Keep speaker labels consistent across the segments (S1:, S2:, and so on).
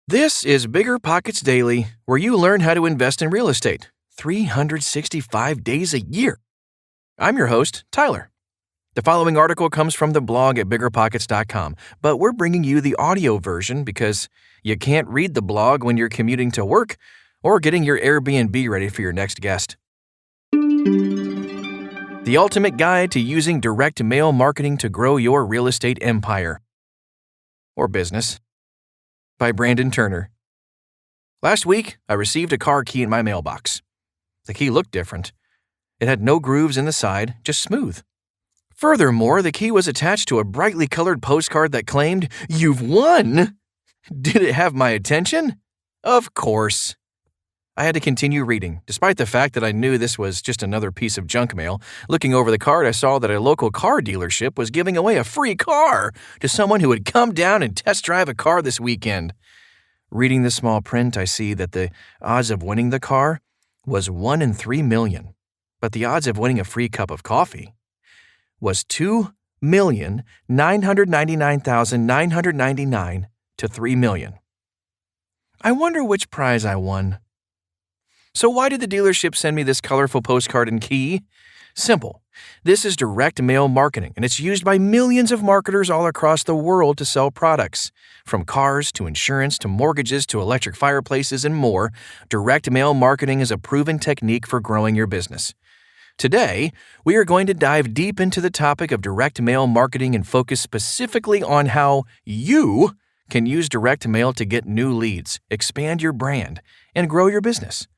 S1: This is BiggerPockets Daily, where you learn how to invest in real estate 365 days a year. I'm your host, Tyler. The following article comes from the blog at BiggerPockets.com, but we're bringing you the audio version because you can't read the blog when you're commuting to work or getting your Airbnb ready for your next guest. The Ultimate Guide to Using Direct Mail Marketing to Grow Your Real Estate Empire or Business by Brandon Turner. Last week, I received a car key in my mailbox. The key looked different. It had no grooves in the side, just smooth. Furthermore, the key was attached to a brightly colored postcard that claimed, "You've won!" Did it have my attention? Of course. I had to continue reading, despite the fact that I knew this was just another piece of junk mail. Looking over the card, I saw that a local car dealership was giving away a free car to someone who would come down and test drive a car this weekend. Reading the small print, I see that the odds of winning the car was 1 in 3 million, but the odds of winning a free cup of coffee was 2,999,999 to 3 million. I wonder which prize I won. So why did the dealership send me this colorful postcard and key? Simple. This is direct mail marketing, and it's used by millions of marketers all across the world to sell products. From cars to insurance to mortgages to electric fireplaces and more, direct mail marketing is a proven technique for growing your business. Today, we are going to dive deep into the topic of direct mail marketing and focus specifically on how you can use direct mail to get new leads, expand your brand, and grow your business.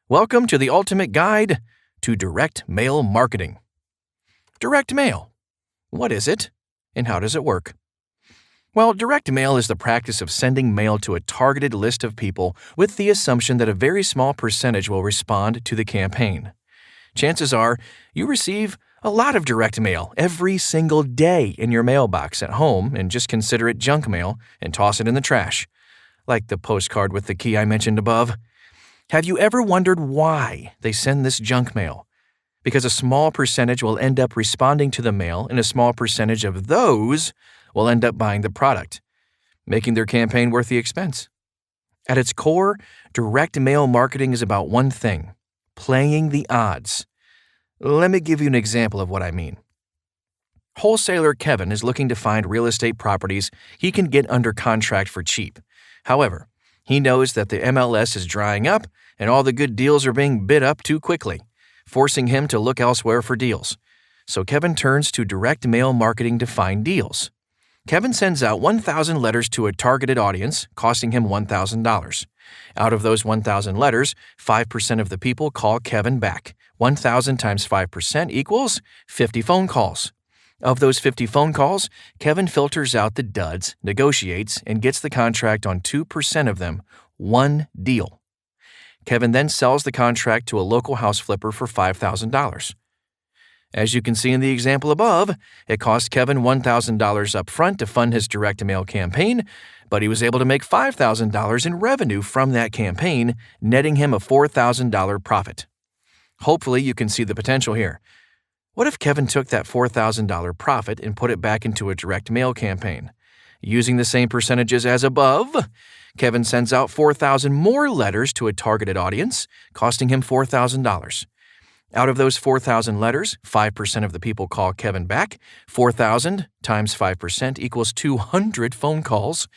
S1: Welcome to the Ultimate Guide to Direct Mail Marketing. Direct mail. What is it, and how does it work? Well, direct mail is the practice of sending mail to a targeted list of people with the assumption that a very small percentage will respond to the campaign. Chances are you receive a lot of direct mail every single day in your mailbox at home and just consider it junk mail and toss it in the trash, like the postcard with the key I mentioned above. Have you ever wondered why they send this junk mail? Because a small percentage will end up responding to the mail, and a small percentage of those will end up buying the product, making their campaign worth the expense. At its core, direct mail marketing is about one thing: playing the odds. Let me give you an example of what I mean. Wholesaler Kevin is looking to find real estate properties he can get under contract for cheap. However, he knows that the MLS is drying up and all the good deals are being bid up too quickly, forcing him to look elsewhere for deals. So Kevin turns to direct mail marketing to find deals. Kevin sends out 1,000 letters to a targeted audience, costing him $1,000. Out of those 1,000 letters, 5% of the people call Kevin back. 1,000 times 5% equals 50 phone calls. Of those 50 phone calls, Kevin filters out the duds, negotiates, and gets the contract on 2% of them, one deal. Kevin then sells the contract to a local house flipper for $5,000. As you can see in the example above, it cost Kevin $1,000 up front to fund his direct mail campaign, but he was able to make $5,000 in revenue from that campaign, netting him a $4,000 profit. Hopefully, you can see the potential here. What if Kevin took that $4,000 profit and put it back into a direct mail campaign? Using the same percentages as above, Kevin sends out 4,000 more letters to a targeted audience, costing him $4,000. Out of those 4,000 letters, 5% of the people call Kevin back. 4,000 times 5% equals 200 phone calls.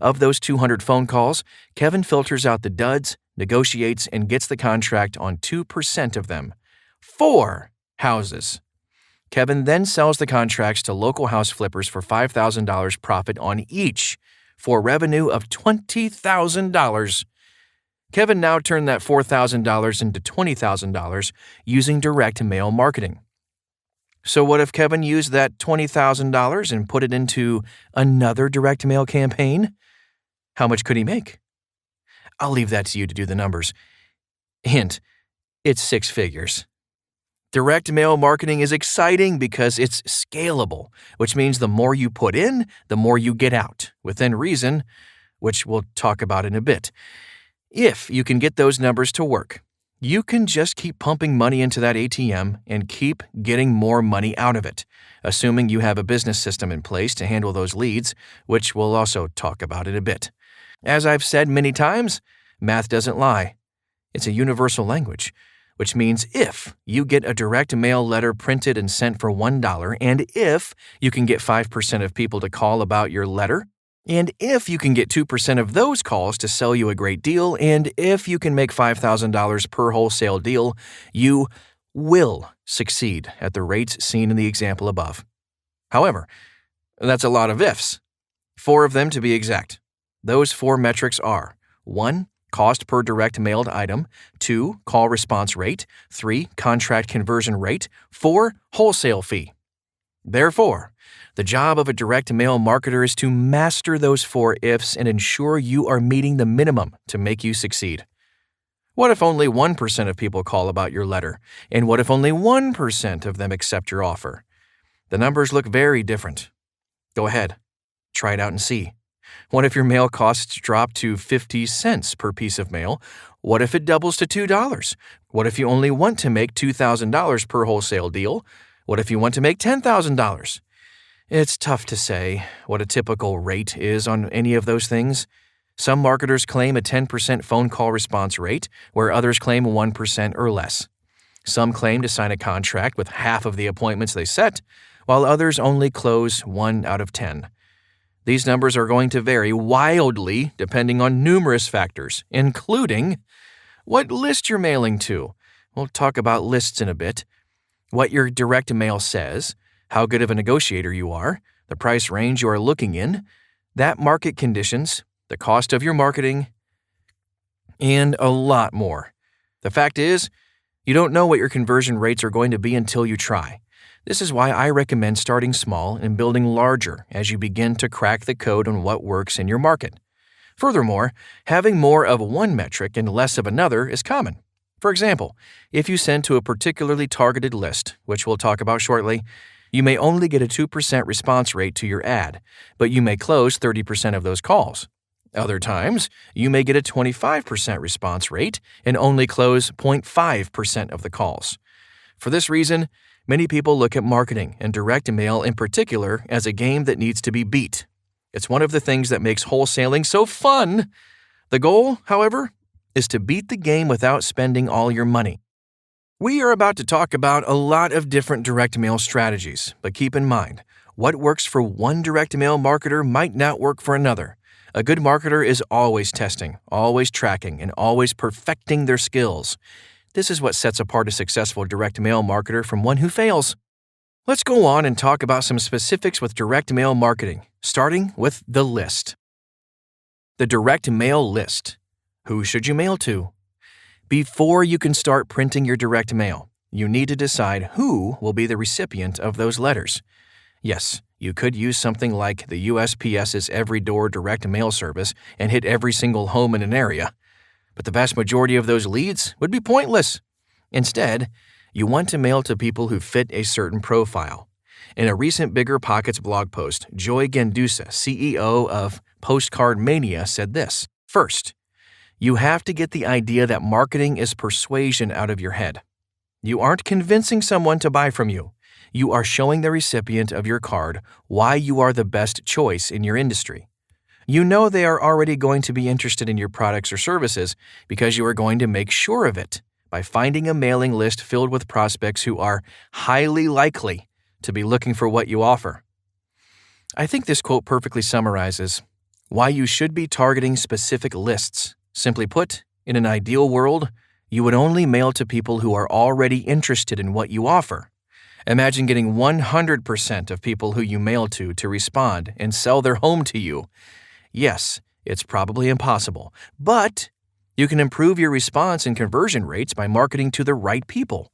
S1: Of those 200 phone calls, Kevin filters out the duds, negotiates, and gets the contract on 2% of them. 4 houses. Kevin then sells the contracts to local house flippers for $5,000 profit on each, for revenue of $20,000. Kevin now turned that $4,000 into $20,000 using direct mail marketing. So what if Kevin used that $20,000 and put it into another direct mail campaign? How much could he make? I'll leave that to you to do the numbers. Hint, it's 6 figures. Direct mail marketing is exciting because it's scalable, which means the more you put in, the more you get out, within reason, which we'll talk about in a bit. If you can get those numbers to work, you can just keep pumping money into that ATM and keep getting more money out of it, assuming you have a business system in place to handle those leads, which we'll also talk about in a bit. As I've said many times, math doesn't lie. It's a universal language, which means if you get a direct mail letter printed and sent for $1, and if you can get 5% of people to call about your letter, and if you can get 2% of those calls to sell you a great deal, and if you can make $5,000 per wholesale deal, you will succeed at the rates seen in the example above. However, that's a lot of ifs. 4 of them to be exact. Those 4 metrics are 1. Cost per direct mailed item, 2. Call response rate, 3. Contract conversion rate, 4. Wholesale fee. Therefore, the job of a direct mail marketer is to master those 4 ifs and ensure you are meeting the minimum to make you succeed. What if only 1% of people call about your letter? And what if only 1% of them accept your offer? The numbers look very different. Go ahead. Try it out and see. What if your mail costs drop to 50 cents per piece of mail? What if it doubles to $2? What if you only want to make $2,000 per wholesale deal? What if you want to make $10,000? It's tough to say what a typical rate is on any of those things. Some marketers claim a 10% phone call response rate, where others claim 1% or less. Some claim to sign a contract with half of the appointments they set, while others only close 1 out of 10. These numbers are going to vary wildly depending on numerous factors, including what list you're mailing to. We'll talk about lists in a bit. What your direct mail says, how good of a negotiator you are, the price range you are looking in, that market conditions, the cost of your marketing, and a lot more. The fact is, you don't know what your conversion rates are going to be until you try. This is why I recommend starting small and building larger as you begin to crack the code on what works in your market. Furthermore, having more of one metric and less of another is common. For example, if you send to a particularly targeted list, which we'll talk about shortly, you may only get a 2% response rate to your ad, but you may close 30% of those calls. Other times, you may get a 25% response rate and only close 0.5% of the calls. For this reason, many people look at marketing and direct mail in particular as a game that needs to be beat. It's one of the things that makes wholesaling so fun. The goal, however, is to beat the game without spending all your money. We are about to talk about a lot of different direct mail strategies, but keep in mind, what works for one direct mail marketer might not work for another. A good marketer is always testing, always tracking, and always perfecting their skills. This is what sets apart a successful direct mail marketer from one who fails. Let's go on and talk about some specifics with direct mail marketing, starting with the list. The direct mail list. Who should you mail to? Before you can start printing your direct mail, you need to decide who will be the recipient of those letters. Yes, you could use something like the USPS's Every Door direct mail service and hit every single home in an area. But the vast majority of those leads would be pointless. Instead, you want to mail to people who fit a certain profile. In a recent BiggerPockets blog post, Joy Gendusa, CEO of Postcard Mania, said this: First, you have to get the idea that marketing is persuasion out of your head. You aren't convincing someone to buy from you. You are showing the recipient of your card why you are the best choice in your industry. You know they are already going to be interested in your products or services because you are going to make sure of it by finding a mailing list filled with prospects who are highly likely to be looking for what you offer. I think this quote perfectly summarizes why you should be targeting specific lists. Simply put, in an ideal world, you would only mail to people who are already interested in what you offer. Imagine getting 100% of people who you mail to respond and sell their home to you. Yes, it's probably impossible, but you can improve your response and conversion rates by marketing to the right people.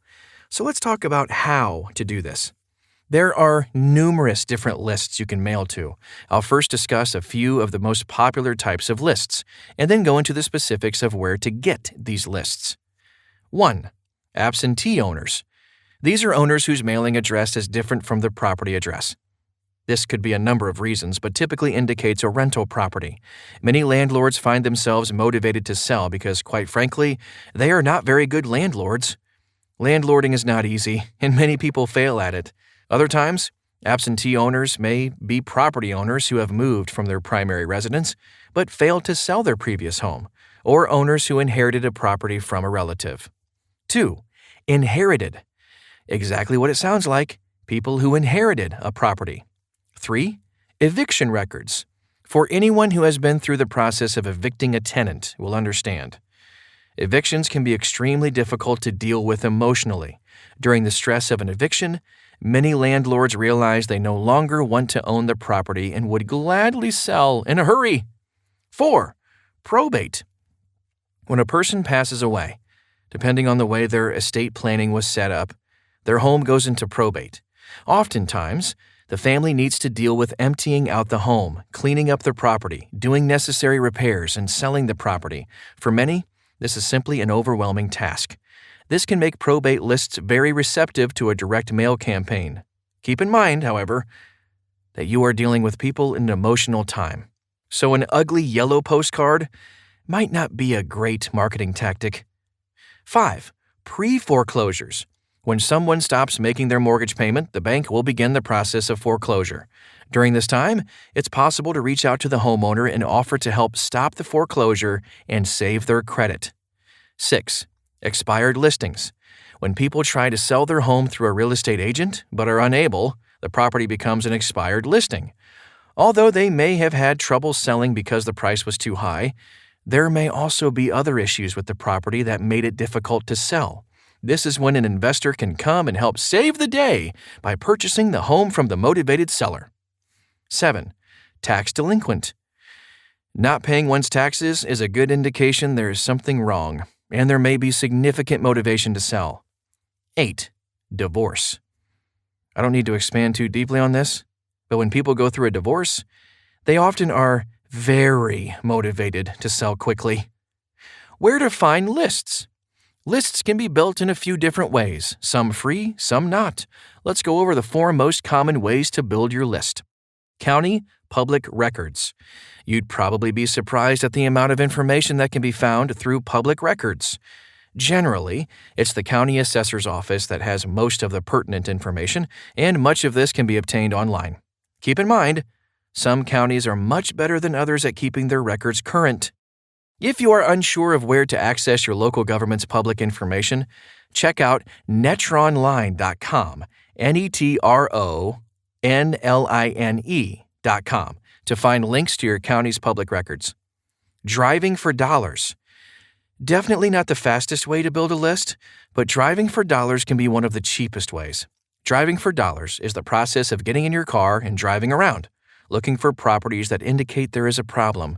S1: So let's talk about how to do this. There are numerous different lists you can mail to. I'll first discuss a few of the most popular types of lists, and then go into the specifics of where to get these lists. 1. Absentee owners. These are owners whose mailing address is different from their property address. This could be a number of reasons, but typically indicates a rental property. Many landlords find themselves motivated to sell because, quite frankly, they are not very good landlords. Landlording is not easy, and many people fail at it. Other times, absentee owners may be property owners who have moved from their primary residence, but failed to sell their previous home, or owners who inherited a property from a relative. 2. Inherited. Exactly what it sounds like, people who inherited a property. 3. Eviction records. For anyone who has been through the process of evicting a tenant will understand. Evictions can be extremely difficult to deal with emotionally. During the stress of an eviction, many landlords realize they no longer want to own the property and would gladly sell in a hurry. 4. Probate. When a person passes away, depending on the way their estate planning was set up, their home goes into probate. Oftentimes, the family needs to deal with emptying out the home, cleaning up the property, doing necessary repairs, and selling the property. For many, this is simply an overwhelming task. This can make probate lists very receptive to a direct mail campaign. Keep in mind, however, that you are dealing with people in an emotional time. So an ugly yellow postcard might not be a great marketing tactic. 5. Pre-foreclosures. When someone stops making their mortgage payment, the bank will begin the process of foreclosure. During this time, it's possible to reach out to the homeowner and offer to help stop the foreclosure and save their credit. 6. Expired listings. When people try to sell their home through a real estate agent but are unable, the property becomes an expired listing. Although they may have had trouble selling because the price was too high, there may also be other issues with the property that made it difficult to sell. This is when an investor can come and help save the day by purchasing the home from the motivated seller. 7. Tax delinquent. Not paying one's taxes is a good indication there is something wrong, and there may be significant motivation to sell. 8. Divorce. I don't need to expand too deeply on this, but when people go through a divorce, they often are very motivated to sell quickly. Where to find lists? Lists can be built in a few different ways, some free, some not. Let's go over the 4 most common ways to build your list. County Public Records. You'd probably be surprised at the amount of information that can be found through public records. Generally, it's the county assessor's office that has most of the pertinent information, and much of this can be obtained online. Keep in mind, some counties are much better than others at keeping their records current. If you are unsure of where to access your local government's public information, check out netronline.com, netronline.com, to find links to your county's public records. Driving for dollars. Definitely not the fastest way to build a list, but driving for dollars can be one of the cheapest ways. Driving for dollars is the process of getting in your car and driving around, looking for properties that indicate there is a problem,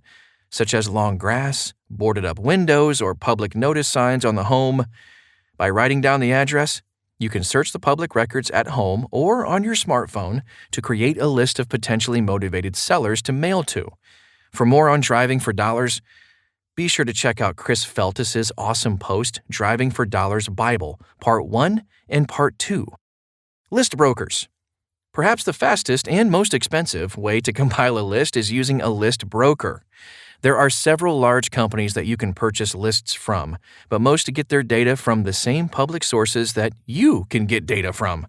S1: such as long grass, boarded-up windows, or public notice signs on the home. By writing down the address, you can search the public records at home or on your smartphone to create a list of potentially motivated sellers to mail to. For more on driving for dollars, be sure to check out Chris Feltus's awesome post, Driving for Dollars Bible, Part 1 and Part 2. List brokers. Perhaps the fastest and most expensive way to compile a list is using a list broker. There are several large companies that you can purchase lists from, but most get their data from the same public sources that you can get data from.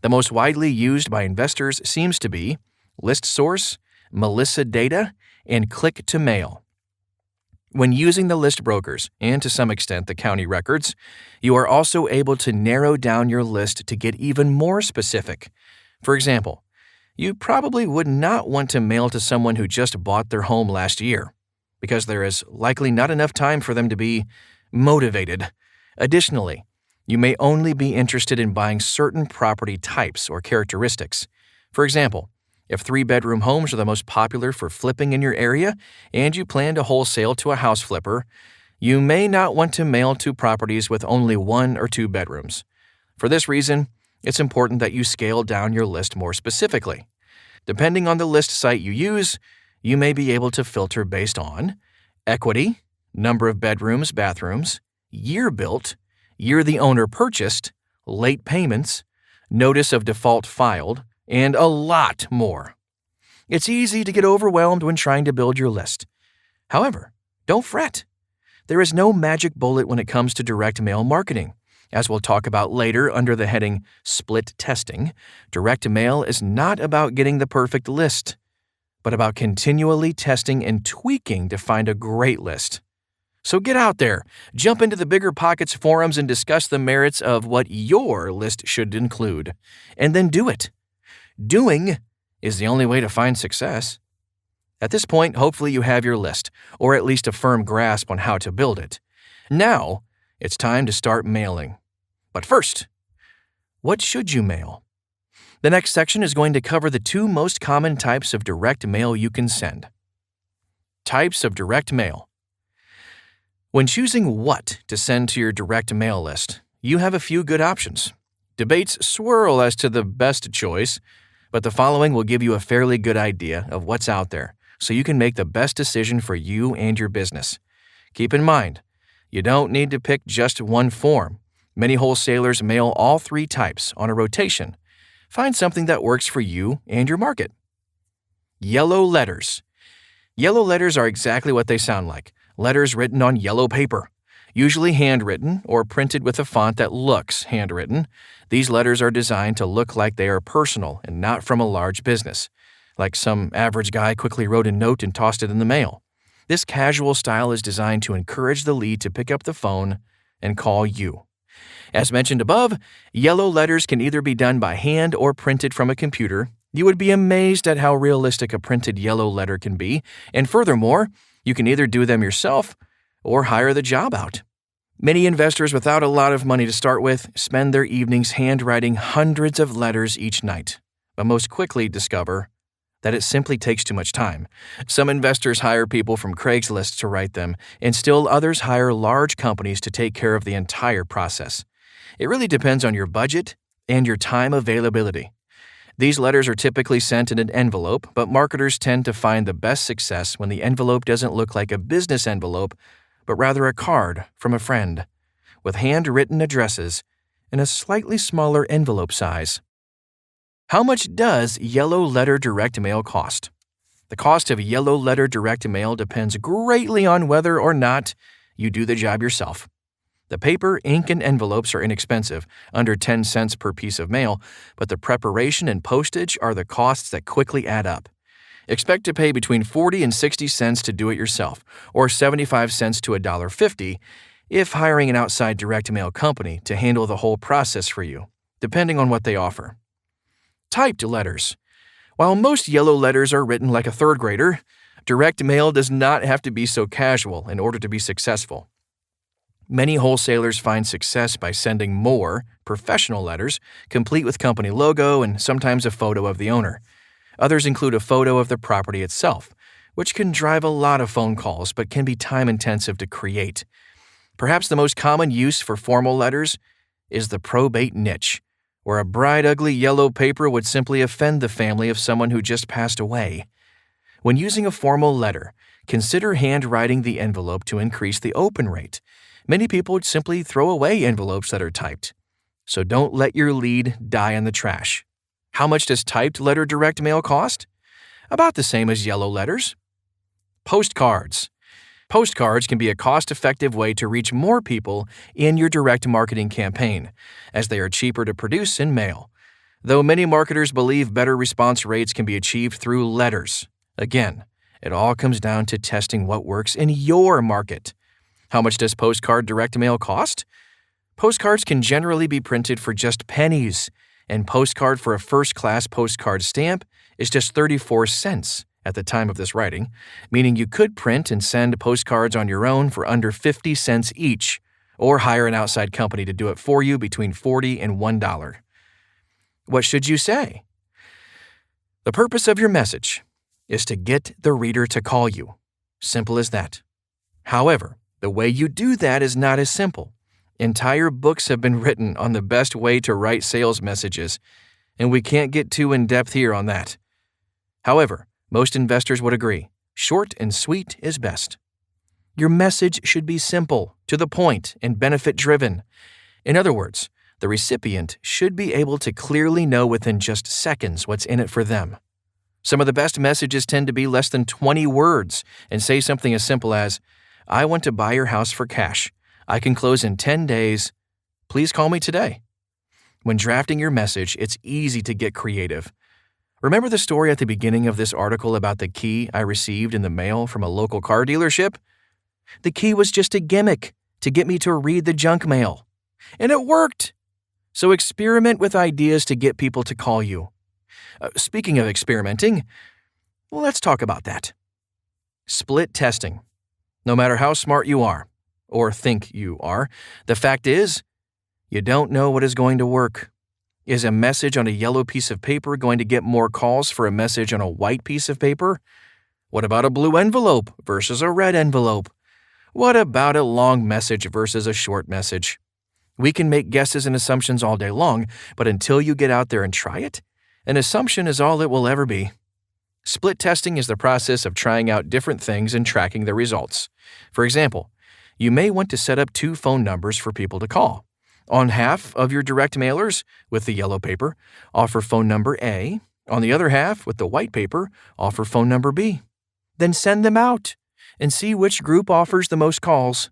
S1: The most widely used by investors seems to be ListSource, Melissa Data, and Click to Mail. When using the list brokers, and to some extent the county records, you are also able to narrow down your list to get even more specific. For example, you probably would not want to mail to someone who just bought their home last year, because there is likely not enough time for them to be motivated. Additionally, you may only be interested in buying certain property types or characteristics. For example, if 3-bedroom homes are the most popular for flipping in your area and you plan to wholesale to a house flipper, you may not want to mail to properties with only 1 or 2 bedrooms. For this reason, it's important that you scale down your list more specifically. Depending on the list site you use, you may be able to filter based on equity, number of bedrooms, bathrooms, year built, year the owner purchased, late payments, notice of default filed, and a lot more. It's easy to get overwhelmed when trying to build your list. However, don't fret. There is no magic bullet when it comes to direct mail marketing. As we'll talk about later under the heading Split Testing, direct mail is not about getting the perfect list, but about continually testing and tweaking to find a great list. So get out there, jump into the BiggerPockets forums and discuss the merits of what your list should include. And then do it. Doing is the only way to find success. At this point, hopefully you have your list, or at least a firm grasp on how to build it. Now, it's time to start mailing. But first, what should you mail? The next section is going to cover the 2 most common types of direct mail you can send. Types of direct mail. When choosing what to send to your direct mail list, you have a few good options. Debates swirl as to the best choice, but the following will give you a fairly good idea of what's out there, so you can make the best decision for you and your business. Keep in mind, you don't need to pick just one form. Many wholesalers mail all 3 types on a rotation. Find something that works for you and your market. Yellow letters. Yellow letters are exactly what they sound like. Letters written on yellow paper, usually handwritten or printed with a font that looks handwritten. These letters are designed to look like they are personal and not from a large business, like some average guy quickly wrote a note and tossed it in the mail. This casual style is designed to encourage the lead to pick up the phone and call you. As mentioned above, yellow letters can either be done by hand or printed from a computer. You would be amazed at how realistic a printed yellow letter can be, and furthermore, you can either do them yourself or hire the job out. Many investors without a lot of money to start with spend their evenings handwriting hundreds of letters each night, but most quickly discover that it simply takes too much time. Some investors hire people from Craigslist to write them, and still others hire large companies to take care of the entire process. It really depends on your budget and your time availability. These letters are typically sent in an envelope, but marketers tend to find the best success when the envelope doesn't look like a business envelope, but rather a card from a friend, with handwritten addresses in a slightly smaller envelope size. How much does yellow letter direct mail cost? The cost of yellow letter direct mail depends greatly on whether or not you do the job yourself. The paper, ink, and envelopes are inexpensive, under 10 cents per piece of mail, but the preparation and postage are the costs that quickly add up. Expect to pay between 40 and 60 cents to do it yourself, or 75 cents to $1.50 if hiring an outside direct mail company to handle the whole process for you, depending on what they offer. Typed letters. While most yellow letters are written like a third grader, direct mail does not have to be so casual in order to be successful. Many wholesalers find success by sending more professional letters, complete with company logo and sometimes a photo of the owner. Others include a photo of the property itself, which can drive a lot of phone calls but can be time-intensive to create. Perhaps the most common use for formal letters is the probate niche, where a bright, ugly yellow paper would simply offend the family of someone who just passed away. When using a formal letter, consider handwriting the envelope to increase the open rate. Many people would simply throw away envelopes that are typed. So don't let your lead die in the trash. How much does typed letter direct mail cost? About the same as yellow letters. Postcards. Postcards can be a cost-effective way to reach more people in your direct marketing campaign, as they are cheaper to produce and mail. Though many marketers believe better response rates can be achieved through letters. Again, it all comes down to testing what works in your market. How much does postcard direct mail cost? Postcards can generally be printed for just pennies, and postcard for a first-class postcard stamp is just 34 cents at the time of this writing, meaning you could print and send postcards on your own for under 50 cents each, or hire an outside company to do it for you between $40 and $1. What should you say? The purpose of your message is to get the reader to call you. Simple as that. However, the way you do that is not as simple. Entire books have been written on the best way to write sales messages, and we can't get too in-depth here on that. However, most investors would agree, short and sweet is best. Your message should be simple, to the point, and benefit-driven. In other words, the recipient should be able to clearly know within just seconds what's in it for them. Some of the best messages tend to be less than 20 words and say something as simple as, "I want to buy your house for cash. I can close in 10 days. Please call me today." When drafting your message, it's easy to get creative. Remember the story at the beginning of this article about the key I received in the mail from a local car dealership? The key was just a gimmick to get me to read the junk mail. And it worked! So experiment with ideas to get people to call you. Speaking of experimenting, let's talk about that. Split testing. No matter how smart you are, or think you are, the fact is, you don't know what is going to work. Is a message on a yellow piece of paper going to get more calls for a message on a white piece of paper? What about a blue envelope versus a red envelope? What about a long message versus a short message? We can make guesses and assumptions all day long, but until you get out there and try it, an assumption is all it will ever be. Split testing is the process of trying out different things and tracking the results. For example, you may want to set up 2 phone numbers for people to call. On half of your direct mailers, with the yellow paper, offer phone number A. On the other half, with the white paper, offer phone number B. Then send them out and see which group offers the most calls.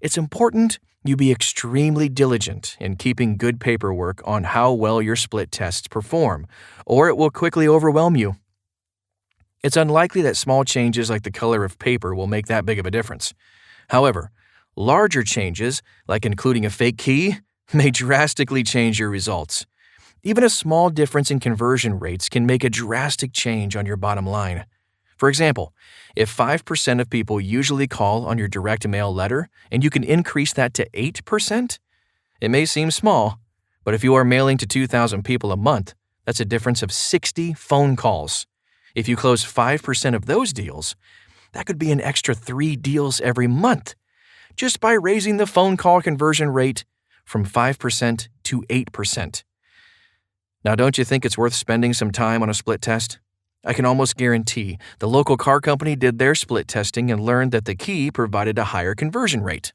S1: It's important you be extremely diligent in keeping good paperwork on how well your split tests perform, or it will quickly overwhelm you. It's unlikely that small changes like the color of paper will make that big of a difference. However, larger changes, like including a fake key, may drastically change your results. Even a small difference in conversion rates can make a drastic change on your bottom line. For example, if 5% of people usually call on your direct mail letter and you can increase that to 8%, it may seem small, but if you are mailing to 2,000 people a month, that's a difference of 60 phone calls. If you close 5% of those deals, that could be an extra 3 deals every month, just by raising the phone call conversion rate from 5% to 8%. Now, don't you think it's worth spending some time on a split test? I can almost guarantee the local car company did their split testing and learned that the key provided a higher conversion rate.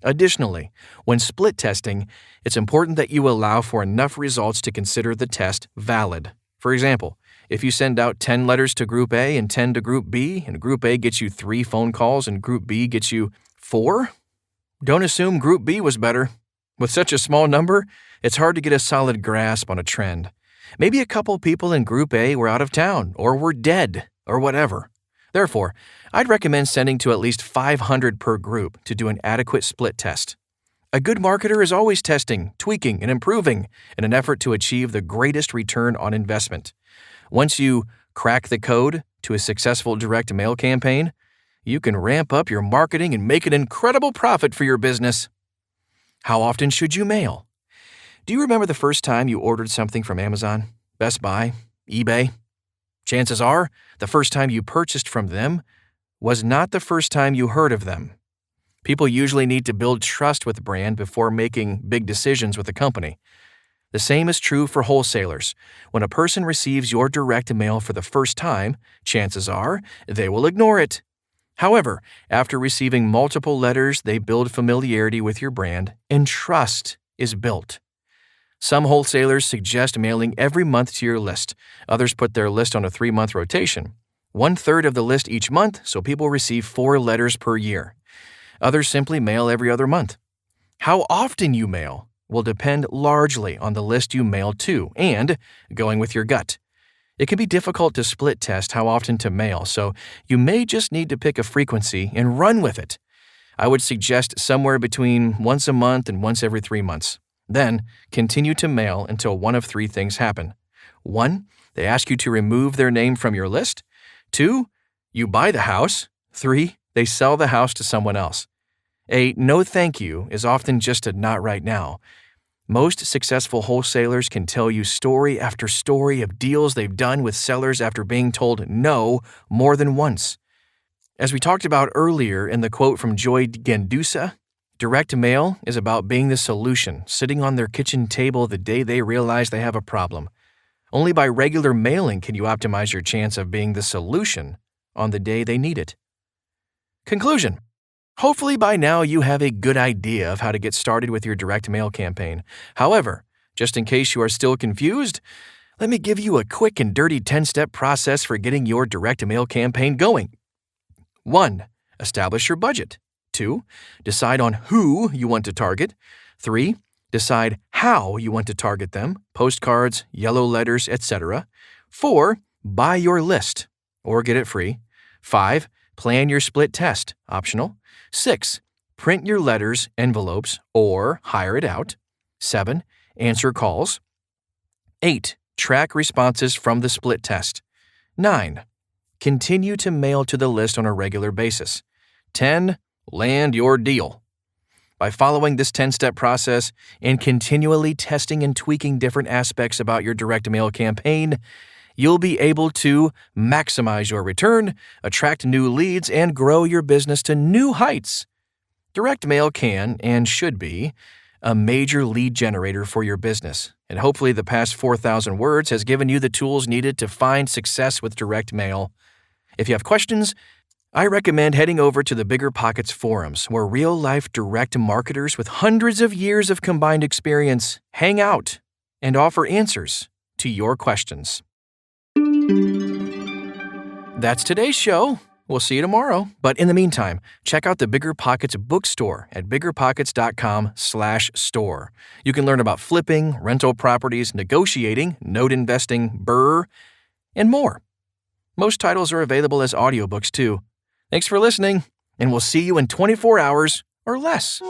S1: Additionally, when split testing, it's important that you allow for enough results to consider the test valid. For example, if you send out 10 letters to Group A and 10 to Group B, and Group A gets you 3 phone calls and Group B gets you 4, don't assume Group B was better. With such a small number, it's hard to get a solid grasp on a trend. Maybe a couple people in Group A were out of town, or were dead, or whatever. Therefore, I'd recommend sending to at least 500 per group to do an adequate split test. A good marketer is always testing, tweaking, and improving in an effort to achieve the greatest return on investment. Once you crack the code to a successful direct mail campaign, you can ramp up your marketing and make an incredible profit for your business. How often should you mail? Do you remember the first time you ordered something from Amazon, Best Buy, eBay? Chances are, the first time you purchased from them was not the first time you heard of them. People usually need to build trust with a brand before making big decisions with a company. The same is true for wholesalers. When a person receives your direct mail for the first time, chances are they will ignore it. However, after receiving multiple letters, they build familiarity with your brand, and trust is built. Some wholesalers suggest mailing every month to your list. Others put their list on a 3-month rotation. 1/3 of the list each month, so people receive 4 letters per year. Others simply mail every other month. How often you mail will depend largely on the list you mail to and going with your gut. It can be difficult to split test how often to mail, so you may just need to pick a frequency and run with it. I would suggest somewhere between once a month and once every 3 months. Then, continue to mail until one of 3 things happen. 1, they ask you to remove their name from your list. 2, you buy the house. 3, they sell the house to someone else. A no thank you is often just a not right now. Most successful wholesalers can tell you story after story of deals they've done with sellers after being told no more than once. As we talked about earlier in the quote from Joy Gendusa, direct mail is about being the solution, sitting on their kitchen table the day they realize they have a problem. Only by regular mailing can you optimize your chance of being the solution on the day they need it. Conclusion. Hopefully by now you have a good idea of how to get started with your direct mail campaign. However, just in case you are still confused, let me give you a quick and dirty 10-step process for getting your direct mail campaign going. 1. Establish your budget. 2. Decide on who you want to target. 3. Decide how you want to target them, postcards, yellow letters, etc. 4. Buy your list or get it free. 5. Plan your split test, optional. 6. Print your letters, envelopes, or hire it out. 7. Answer calls. 8. Track responses from the split test. 9. Continue to mail to the list on a regular basis. 10. Land your deal. By following this 10-step process and continually testing and tweaking different aspects about your direct mail campaign, you'll be able to maximize your return, attract new leads, and grow your business to new heights. Direct mail can and should be a major lead generator for your business, and hopefully the past 4,000 words has given you the tools needed to find success with direct mail. If you have questions, I recommend heading over to the BiggerPockets forums, where real-life direct marketers with hundreds of years of combined experience hang out and offer answers to your questions. That's today's show. We'll see you tomorrow. But in the meantime, check out the BiggerPockets bookstore at biggerpockets.com/store. You can learn about flipping, rental properties, negotiating, note investing, and more. Most titles are available as audiobooks too. Thanks for listening, and we'll see you in 24 hours or less.